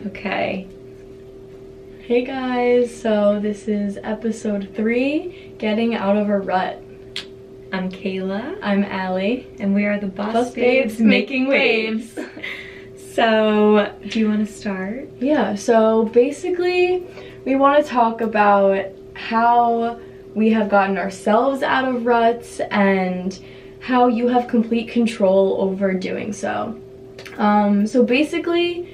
Okay. Hey guys, so this is episode 3, Getting Out of a Rut. I'm Kayla. I'm Allie. And we are the Boss Bossbabes Babes making waves. So, do you want to start? Yeah, so basically we want to talk about how we have gotten ourselves out of ruts and how you have complete control over doing so. So basically,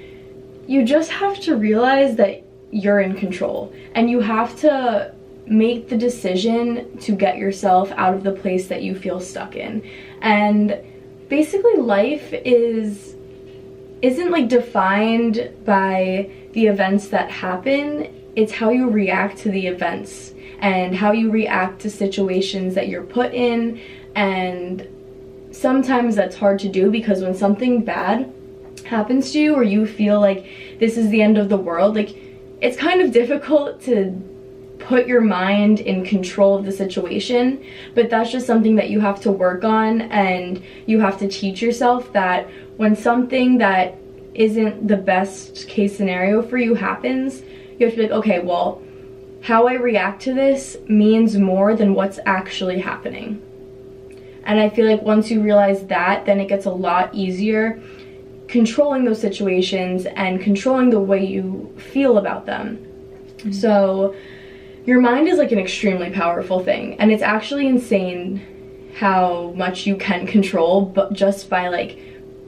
you just have to realize that you're in control and you have to make the decision to get yourself out of the place that you feel stuck in. And basically life isn't like defined by the events that happen. It's how you react to the events and how you react to situations that you're put in. And sometimes that's hard to do because when something bad happens to you or you feel like this is the end of the world, like it's kind of difficult to put your mind in control of the situation, but that's just something that you have to work on, and you have to teach yourself that when something that isn't the best case scenario for you happens, you have to be like, okay, well, how I react to this means more than what's actually happening. And I feel like once you realize that, then it gets a lot easier controlling those situations and controlling the way you feel about them. Mm-hmm. So your mind is like an extremely powerful thing, and it's actually insane how much you can control, but just by like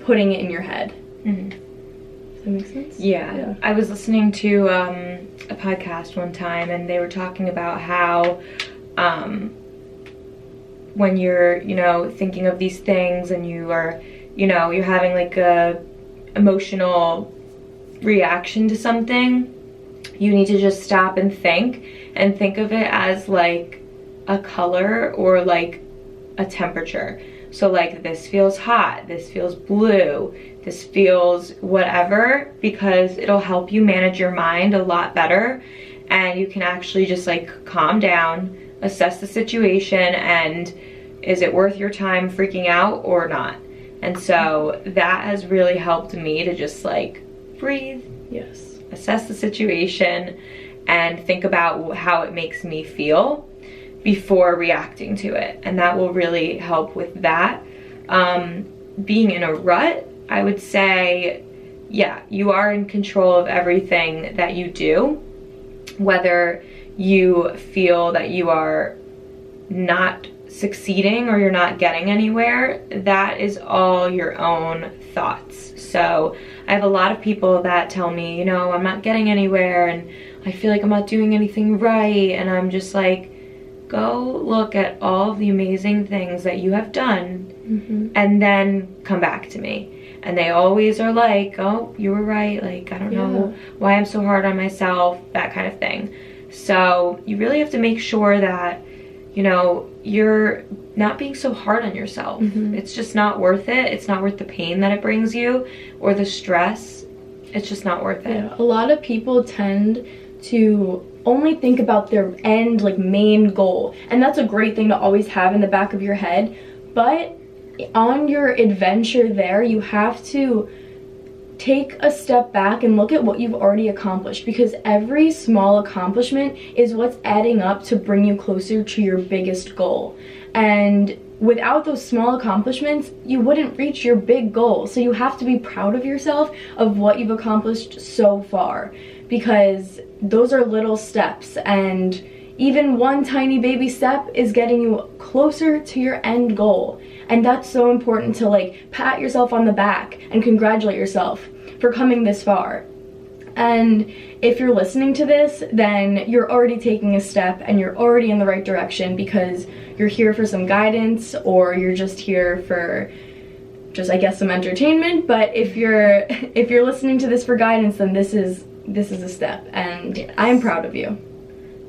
putting it in your head. Mm-hmm. Does that make sense? Yeah. I was listening to a podcast one time, and they were talking about how when you're, thinking of these things and you are, you're having like a emotional reaction to something, you need to just stop and think of it as like a color or like a temperature. So like, this feels hot, this feels blue, this feels whatever, because it'll help you manage your mind a lot better, and you can actually just like calm down, assess the situation, and is it worth your time freaking out or not? And so that has really helped me to just like breathe, yes, assess the situation, and think about how it makes me feel before reacting to it. And that will really help with that. Being in a rut, I would say, yeah, you are in control of everything that you do. Whether you feel that you are not succeeding or you're not getting anywhere, that is all your own thoughts. So I have a lot of people that tell me, I'm not getting anywhere and I feel like I'm not doing anything right, and I'm just like, go look at all of the amazing things that you have done, mm-hmm. and then come back to me. And they always are like, oh, you were right, like, I don't know why I'm so hard on myself, that kind of thing. So you really have to make sure that you're not being so hard on yourself. Mm-hmm. It's just not worth it. It's not worth the pain that it brings you or the stress. It's just not worth it. Yeah, a lot of people tend to only think about their end, like main goal. And that's a great thing to always have in the back of your head. But on your adventure there, you have to take a step back and look at what you've already accomplished, because every small accomplishment is what's adding up to bring you closer to your biggest goal. And without those small accomplishments, you wouldn't reach your big goal. So you have to be proud of yourself of what you've accomplished so far, because those are little steps, and even one tiny baby step is getting you closer to your end goal. And that's so important to like pat yourself on the back and congratulate yourself for coming this far. And if you're listening to this, then you're already taking a step and you're already in the right direction, because you're here for some guidance, or you're just here for just, I guess, some entertainment. But if you're listening to this for guidance, then this is a step, and yes, I am proud of you.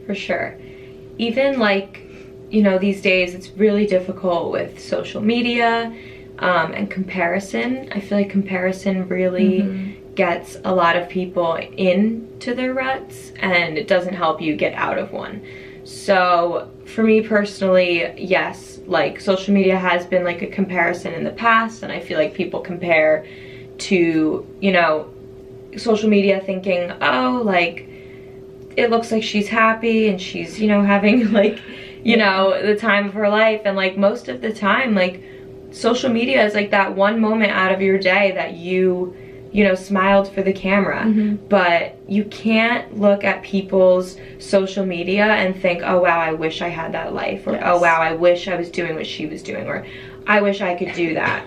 For sure. Even like, these days it's really difficult with social media and comparison. I feel like comparison really mm-hmm. gets a lot of people into their ruts, and it doesn't help you get out of one. So for me personally, yes, like social media has been like a comparison in the past, and I feel like people compare to, social media thinking, oh, like, it looks like she's happy and she's, you know, having like, you know, the time of her life. And like most of the time, like, social media is like that one moment out of your day that you know, smiled for the camera. But you can't look at people's social media and think, oh wow, I wish I had that life, or oh wow, I wish I was doing what she was doing, or I wish I could do that,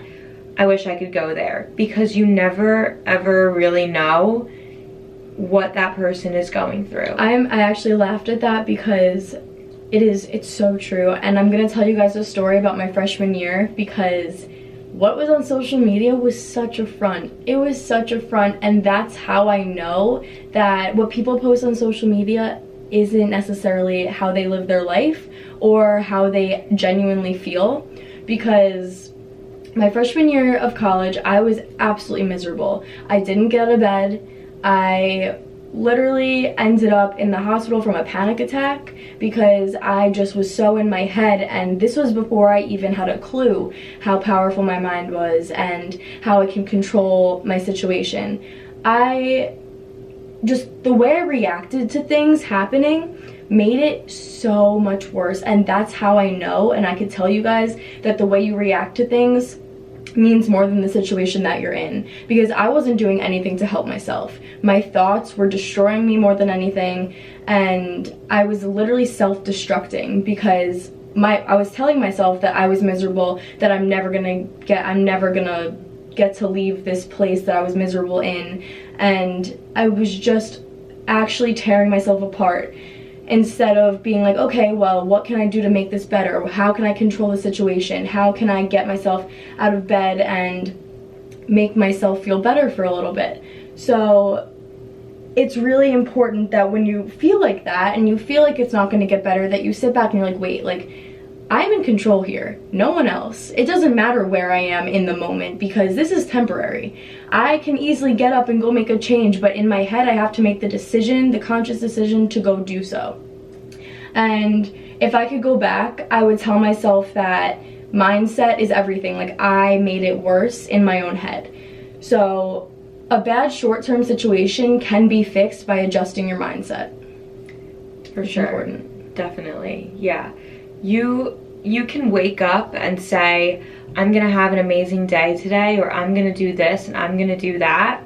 I wish I could go there, because you never ever really know what that person is going through. I actually laughed at that because it's so true. And I'm gonna tell you guys a story about my freshman year, because what was on social media was such a front. It was such a front, and that's how I know that what people post on social media isn't necessarily how they live their life or how they genuinely feel. Because my freshman year of college, I was absolutely miserable. I didn't get out of bed. I literally ended up in the hospital from a panic attack because I just was so in my head, and this was before I even had a clue how powerful my mind was and how it can control my situation. The way I reacted to things happening made it so much worse, and that's how I know, and I could tell you guys that the way you react to things means more than the situation that you're in, because I wasn't doing anything to help myself. My thoughts were destroying me more than anything, and I was literally self-destructing because I was telling myself that I was miserable, that I'm never gonna get to leave this place that I was miserable in, and I was just actually tearing myself apart. Instead of being like, okay, well, what can I do to make this better? How can I control the situation? How can I get myself out of bed and make myself feel better for a little bit? So it's really important that when you feel like that and you feel like it's not going to get better, that you sit back and you're like, wait, like, I'm in control here, no one else. It doesn't matter where I am in the moment, because this is temporary. I can easily get up and go make a change, but in my head I have to make the decision, the conscious decision to go do so. And if I could go back, I would tell myself that mindset is everything. Like, I made it worse in my own head. So a bad short-term situation can be fixed by adjusting your mindset. For sure. Important. Definitely, yeah. You can wake up and say, I'm gonna have an amazing day today, or I'm gonna do this and I'm gonna do that.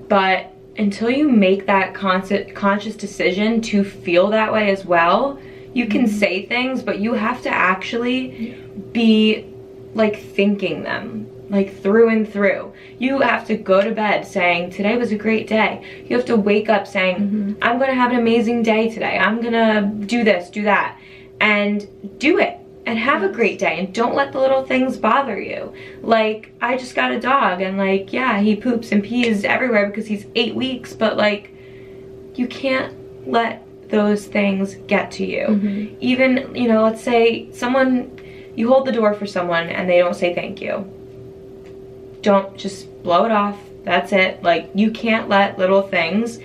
But until you make that conscious decision to feel that way as well, you can say things, but you have to actually be like thinking them, like through and through. You have to go to bed saying, today was a great day. You have to wake up saying, I'm gonna have an amazing day today. I'm gonna do this, do that. And do it and have a great day, and don't let the little things bother you. Like, I just got a dog, and like, yeah, he poops and pees everywhere because he's 8 weeks, but like, you can't let those things get to you. Even, you know, let's say you hold the door for someone and they don't say thank you. Don't just blow it off. That's it. Like, you can't let little things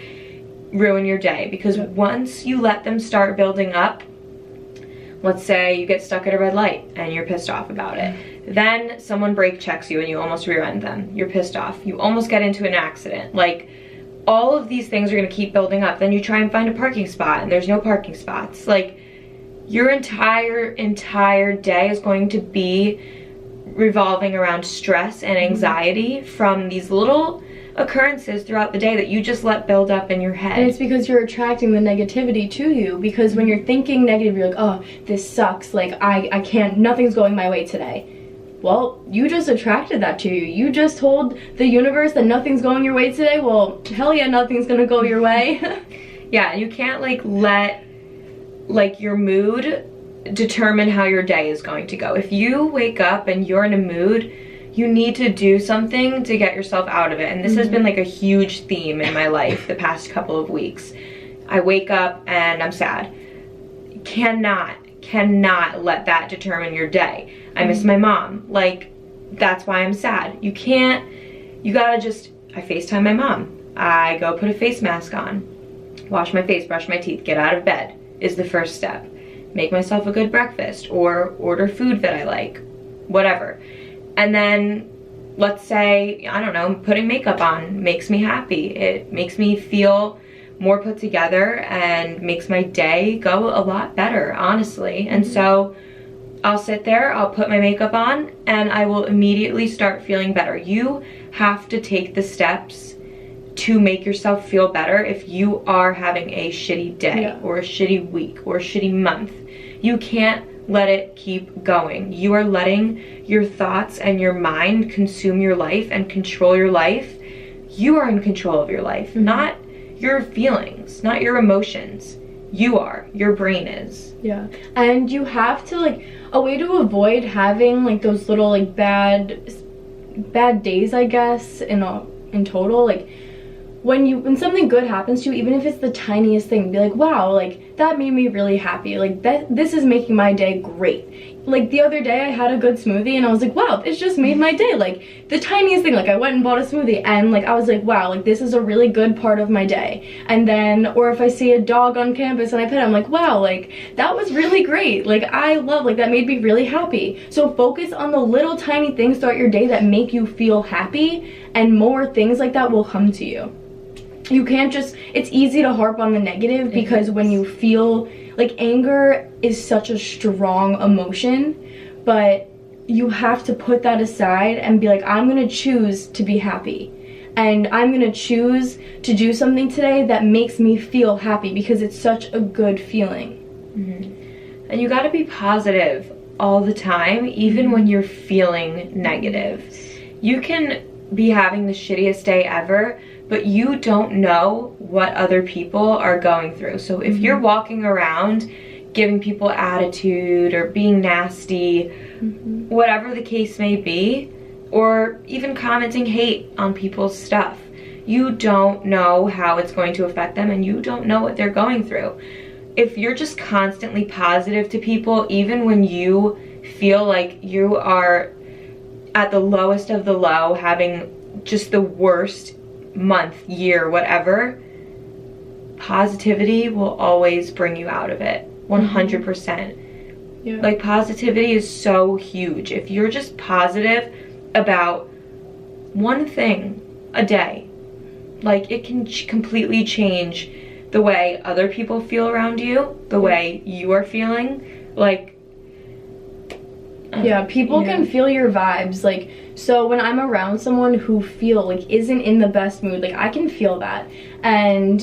ruin your day, because once you let them start building up, let's say you get stuck at a red light and you're pissed off about it. Then someone brake checks you and you almost rear-end them. You're pissed off. You almost get into an accident. Like, all of these things are gonna keep building up. Then you try and find a parking spot and there's no parking spots. Like, your entire day is going to be revolving around stress and anxiety from these little occurrences throughout the day that you just let build up in your head. And it's because you're attracting the negativity to you, because when you're thinking negative, you're like, oh, this sucks, like I can't, nothing's going my way today. Well, you just attracted that to you. You just told the universe that nothing's going your way today. Well, hell yeah, nothing's gonna go your way. Yeah, you can't like let like your mood determine how your day is going to go. If you wake up and you're in a mood, you need to do something to get yourself out of it. And this has been like a huge theme in my life the past couple of weeks. I wake up and I'm sad. Cannot let that determine your day. I miss my mom. Like, that's why I'm sad. You gotta just, I FaceTime my mom. I go put a face mask on, wash my face, brush my teeth, get out of bed is the first step. Make myself a good breakfast or order food that I like, whatever. And then let's say, I don't know, putting makeup on makes me happy. It makes me feel more put together and makes my day go a lot better, honestly. And so I'll sit there, I'll put my makeup on, and I will immediately start feeling better. You have to take the steps to make yourself feel better. If you are having a shitty day or a shitty week or a shitty month, you can't let it keep going. You are letting your thoughts and your mind consume your life and control your life. You are in control of your life, not your feelings, not your emotions. You are. Your brain is. Yeah. And you have to, like, a way to avoid having like those little like bad days, I guess, in total, like when something good happens to you, even if it's the tiniest thing, be like, wow, like that made me really happy, like this is making my day great. Like the other day I had a good smoothie and I was like, wow, it's just made my day. Like the tiniest thing, like I went and bought a smoothie and like I was like, wow, like this is a really good part of my day. And then, or if I see a dog on campus and I pet it, I'm like, wow, like that was really great. Like I love, like that made me really happy. So focus on the little tiny things throughout your day that make you feel happy, and more things like that will come to you. You can't just, it's easy to harp on the negative because when you feel, like anger is such a strong emotion, but you have to put that aside and be like, I'm gonna choose to be happy. And I'm gonna choose to do something today that makes me feel happy because it's such a good feeling. And you gotta be positive all the time, even when you're feeling negative. You can be having the shittiest day ever, but you don't know what other people are going through. So if you're walking around giving people attitude or being nasty, whatever the case may be, or even commenting hate on people's stuff, you don't know how it's going to affect them and you don't know what they're going through. If you're just constantly positive to people, even when you feel like you are at the lowest of the low, having just the worst month, year, whatever, positivity will always bring you out of it, 100%. Yeah. Like positivity is so huge. If you're just positive about one thing a day, like it can completely change the way other people feel around you, the way you are feeling. Like yeah, people can feel your vibes. Like, so when I'm around someone who isn't in the best mood, like I can feel that. And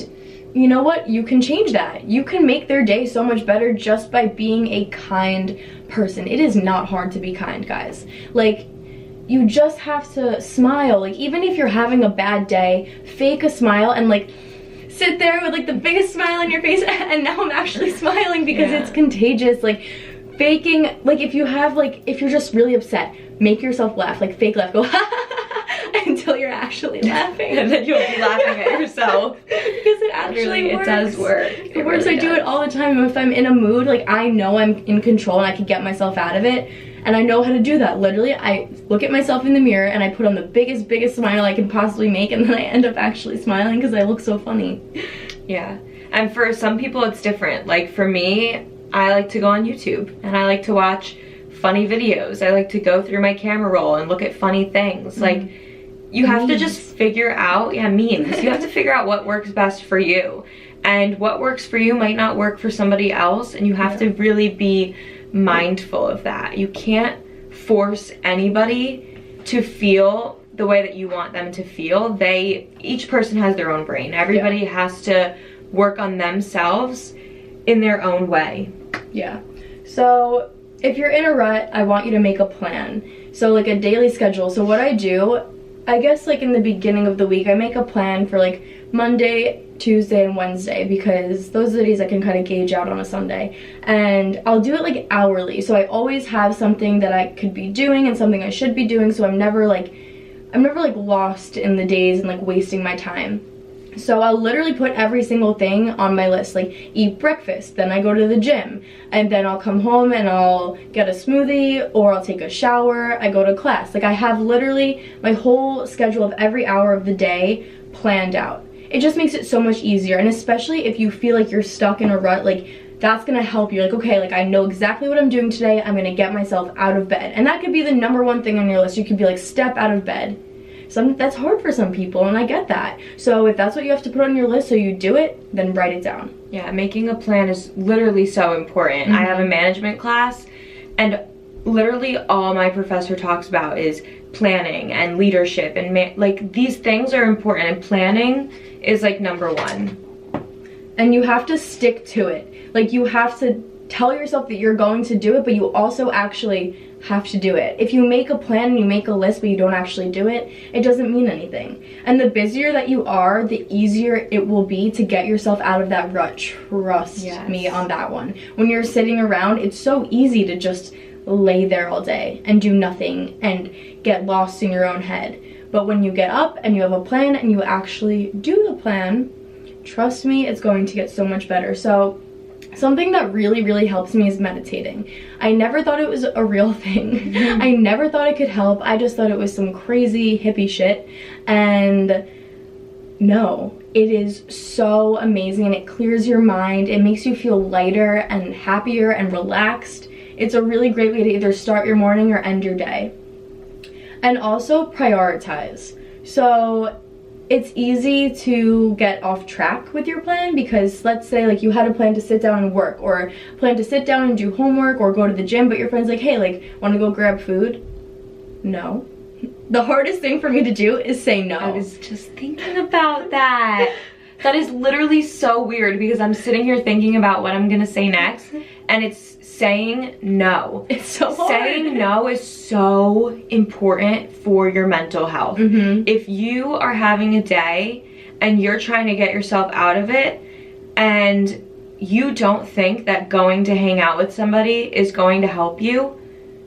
you know what? You can change that. You can make their day so much better just by being a kind person. It is not hard to be kind, guys. Like, you just have to smile. Like, even if you're having a bad day, fake a smile and like sit there with like the biggest smile on your face and now I'm actually smiling because it's contagious. Like, faking, like if you're just really upset, make yourself laugh, like fake laugh, go until you're actually laughing. And then you'll be laughing at yourself. Because it actually works. It does work. It works. Really, I do it all the time. If I'm in a mood, like I know I'm in control and I can get myself out of it. And I know how to do that. Literally, I look at myself in the mirror and I put on the biggest smile I can possibly make, and then I end up actually smiling because I look so funny. Yeah. And for some people it's different. Like for me, I like to go on YouTube and I like to watch funny videos. I like to go through my camera roll and look at funny things. Like you have to just figure out, memes. You have to figure out what works best for you. And what works for you might not work for somebody else, and you have to really be mindful of that. You can't force anybody to feel the way that you want them to feel. Each person has their own brain. Everybody has to work on themselves in their own way. Yeah. So if you're in a rut, I want you to make a plan. So like a daily schedule. So what I do, I guess like in the beginning of the week, I make a plan for like Monday, Tuesday, and Wednesday, because those are the days I can kind of gauge out on a Sunday. And I'll do it like hourly. So I always have something that I could be doing and something I should be doing, so I'm never like lost in the days and like wasting my time. So I'll literally put every single thing on my list, like eat breakfast, then I go to the gym, and then I'll come home and I'll get a smoothie, or I'll take a shower, I go to class. Like I have literally my whole schedule of every hour of the day planned out. It just makes it so much easier, and especially if you feel like you're stuck in a rut, like that's gonna help you. Like, okay, like I know exactly what I'm doing today. I'm gonna get myself out of bed. And that could be the number one thing on your list. You could be like, step out of bed. That's hard for some people, and I get that. So if that's what you have to put on your list so you do it, then write it down. Yeah, making a plan is literally so important. I have a management class, and literally all my professor talks about is planning and leadership, and like these things are important, and planning is like number one. And you have to stick to it. Like, you have to tell yourself that you're going to do it, but you also actually have to do it. If you make a plan and you make a list but you don't actually do it, it doesn't mean anything. And the busier that you are, the easier it will be to get yourself out of that rut. Trust me on that one. When you're sitting around, it's so easy to just lay there all day and do nothing and get lost in your own head. But when you get up and you have a plan and you actually do the plan, trust me, it's going to get so much better. So something that really helps me is meditating. I never thought it was a real thing. I never thought it could help. I just thought it was some crazy hippie shit. And no, it is so amazing, and it clears your mind. It makes you feel lighter and happier and relaxed. It's a really great way to either start your morning or end your day. And also prioritize. So it's easy to get off track with your plan, because let's say like you had a plan to sit down and work, or plan to sit down and do homework or go to the gym, but your friend's like, hey, like, want to go grab food? No. The hardest thing for me to do is say no. I was just thinking about that. That is literally so weird, because I'm sitting here thinking about what I'm gonna say next, and it's saying no. It's so hard. Saying no is so important for your mental health. If you are having a day and you're trying to get yourself out of it, and you don't think that going to hang out with somebody is going to help you,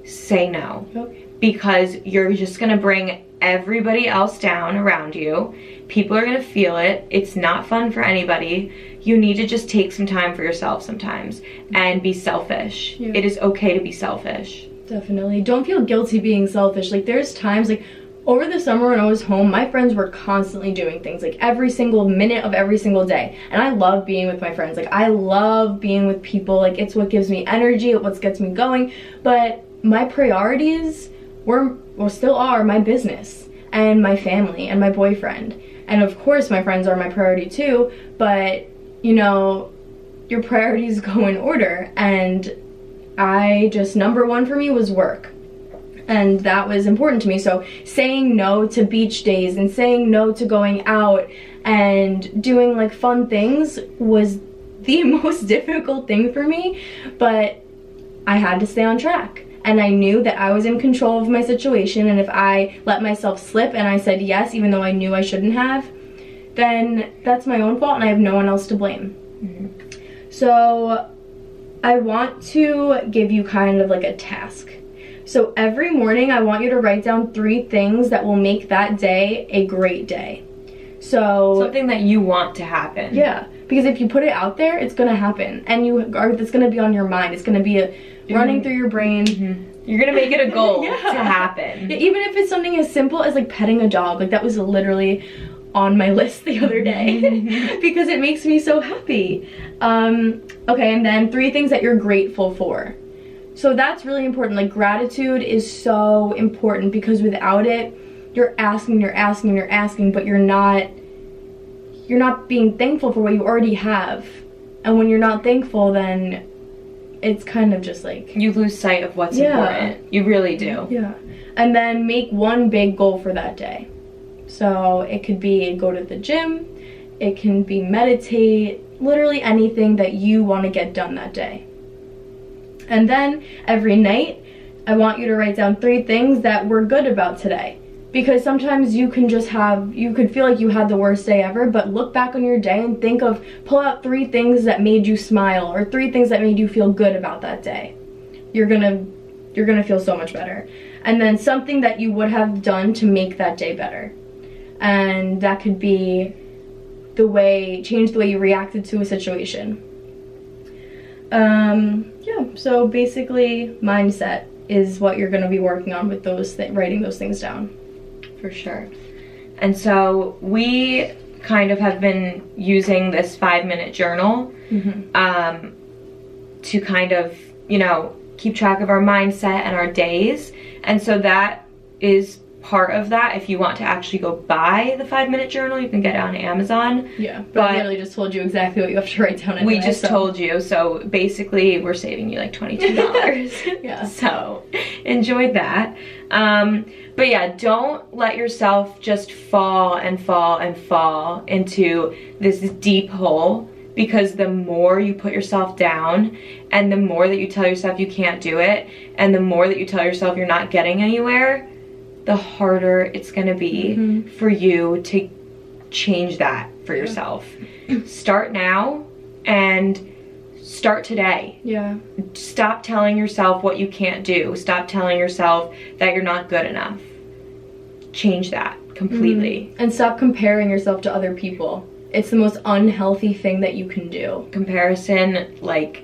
say no. Okay. Because you're just gonna bring everybody else down around you. People are gonna feel it. It's not fun for anybody. You need to just take some time for yourself sometimes and be selfish. It is okay to be selfish. Definitely. Don't feel guilty being selfish. Like, there's times, like, over the summer when I was home, my friends were constantly doing things, like every single minute of every single day. And I love being with my friends. Like, I love being with people. Like, it's what gives me energy, it's what gets me going. But my priorities still are my business and my family and my boyfriend. And of course my friends are my priority too, but you know, your priorities go in order, and number one for me was work. And that was important to me. So saying no to beach days and saying no to going out and doing like fun things was the most difficult thing for me, but I had to stay on track. And I knew that I was in control of my situation, and if I let myself slip and I said yes even though I knew I shouldn't have, then that's my own fault and I have no one else to blame. So I want to give you kind of like a task. So every morning I want you to write down 3 things that will make that day a great day. So something that you want to happen. Yeah, because if you put it out there, it's gonna happen, and it's gonna be on your mind. It's gonna be running through your brain. You're gonna make it a goal to happen. Yeah, even if it's something as simple as like petting a dog. Like, that was literally on my list the other day because it makes me so happy. Okay, and then 3 things that you're grateful for. So that's really important. Like, gratitude is so important, because without it, you're asking, but you're not being thankful for what you already have. And when you're not thankful, then it's kind of just like, you lose sight of what's important. You really do. Yeah. And then make one big goal for that day. So it could be go to the gym, it can be meditate, literally anything that you want to get done that day. And then every night, I want you to write down 3 things that were good about today. Because sometimes you could feel like you had the worst day ever, but look back on your day and pull out 3 things that made you smile, or 3 things that made you feel good about that day. You're gonna feel so much better. And then something that you would have done to make that day better. And that could be change the way you reacted to a situation. Yeah, so basically mindset is what you're gonna be working on with writing those things down. For sure. And so we kind of have been using this 5-minute journal. to kind of, you know, keep track of our mindset and our days. And so that is part of that. If you want to actually go buy the 5-minute journal, you can get it on Amazon. Yeah, but I literally just told you exactly what you have to write down anyway. We just told you, so basically we're saving you like $22. Yeah. So enjoy that. But yeah, don't let yourself just fall and fall and fall into this deep hole, because the more you put yourself down and the more that you tell yourself you can't do it and the more that you tell yourself you're not getting anywhere, the harder it's gonna be for you to change that for yourself. Start now and start today. Yeah. Stop telling yourself what you can't do. Stop telling yourself that you're not good enough. Change that completely. And stop comparing yourself to other people. It's the most unhealthy thing that you can do. Comparison, like,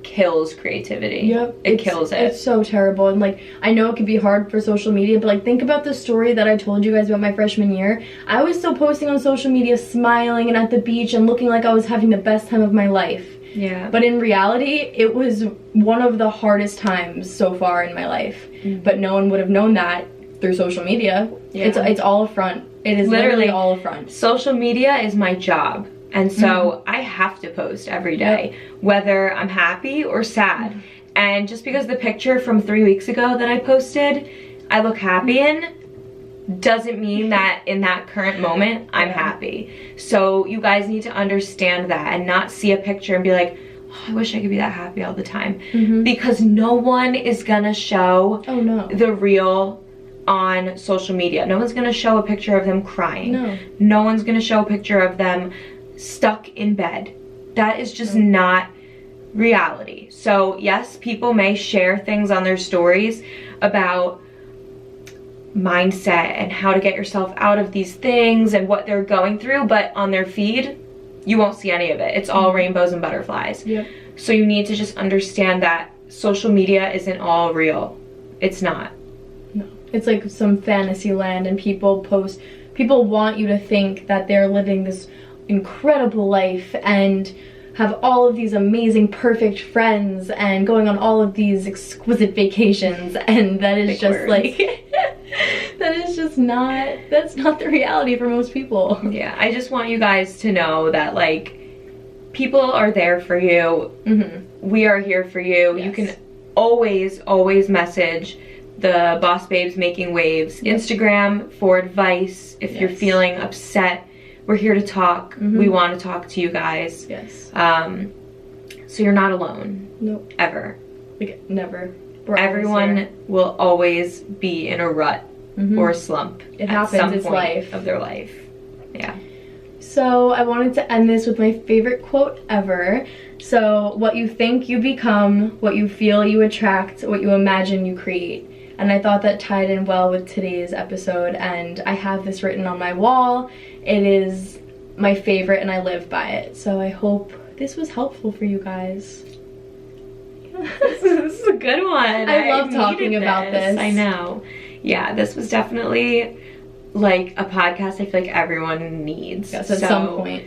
kills creativity. Yep. It kills it. It's so terrible. And like, I know it can be hard for social media, but like, think about the story that I told you guys about my freshman year. I was still posting on social media, smiling and at the beach and looking like I was having the best time of my life. Yeah. But in reality, it was one of the hardest times so far in my life. But no one would have known that through social media. Yeah. It's all a front. It is literally all a front. Social media is my job. And so I have to post every day, whether I'm happy or sad. And just because the picture from 3 weeks ago that I posted, I look happy in, doesn't mean that in that current moment, I'm happy. So you guys need to understand that and not see a picture and be like, oh, I wish I could be that happy all the time. Because no one is gonna show the real on social media. No one's gonna show a picture of them crying. No one's gonna show a picture of them stuck in bed. That is just not reality. So yes, people may share things on their stories about mindset and how to get yourself out of these things and what they're going through, but on their feed, you won't see any of it. It's all rainbows and butterflies. So you need to just understand that social media isn't all real. It's not. No. It's like some fantasy land, and people want you to think that they're living this incredible life and have all of these amazing perfect friends and going on all of these exquisite vacations, and that is just like that's not the reality for most people. Yeah, I just want you guys to know that like people are there for you. We are here for you. You can always message the Boss Babes Making Waves Instagram for advice if you're feeling upset. We're here to talk. We want to talk to you guys. So you're not alone. Nope. Ever. Like, never. Everyone will always be in a rut or a slump. It happens. It's life of their life. Yeah. So I wanted to end this with my favorite quote ever. So what you think you become, what you feel you attract, what you imagine you create. And I thought that tied in well with today's episode, and I have this written on my wall. It is my favorite and I live by it. So I hope this was helpful for you guys. This is a good one. I love talking about this. I know. Yeah, this was definitely like a podcast I feel like everyone needs. Yes, at some point.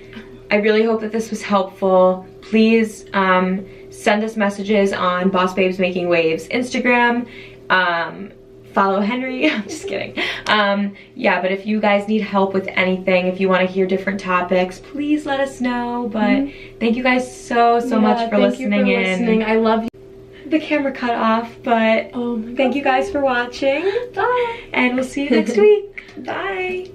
I really hope that this was helpful. Please send us messages on Boss Babes Making Waves Instagram. Follow Henry. I'm just kidding. Yeah, but if you guys need help with anything, if you want to hear different topics, please let us know. But thank you guys so much for listening in. I love you. The camera cut off, but oh my God. Thank you guys for watching. Bye. And we'll see you next week. Bye.